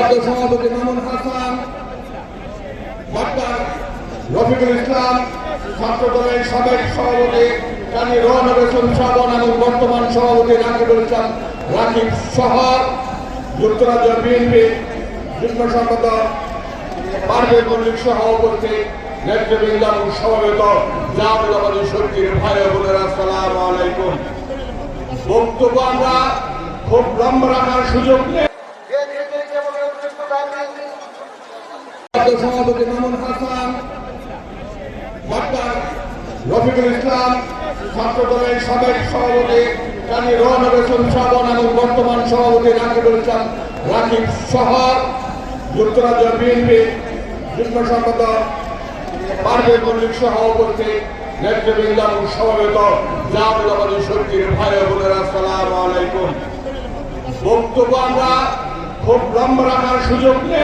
সভাপতি মামুন হাসান, ডাক্তার রফিকুল ইসলাম, ছাত্র দলের সাবেক সভাপতি কাজী রহমান হোসেন শ্রাবণ এবং বর্তমান সভাপতি রাকিবুল ইসলাম রাকিব সহ যুক্তরাজ্য বিএনপি যুগ্ম সম্পাদক পারভেজ মল্লিক সহ উপস্থিত নেতৃবৃন্দ এবং সমবেত জাতীয়তাবাদী শক্তির ভাই বোনেরা, আসসালামু আলাইকুম। বক্তব্য আমরা খুব লম্বা রাখার সুযোগ নেই। সভাপতি মামুন হাসান, ডাক্তার রফিকুল ইসলাম, ছাত্র দলের সাবেক সভাপতি কাজী রহমান হোসেন শ্রাবণ এবং বর্তমান সভাপতি রাকিবুল ইসলাম রাকিব সহ যুক্তরাজ্য বিএনপি যুগ্ম সম্পাদক পারভেজ মল্লিক সহ উপস্থিত নেতৃবৃন্দ এবং সমবেত জাতীয়তাবাদী শক্তির ভাই বোনেরা, আসসালামু আলাইকুম। বক্তব্য আমরা খুব লম্বা রাখার সুযোগ নেই।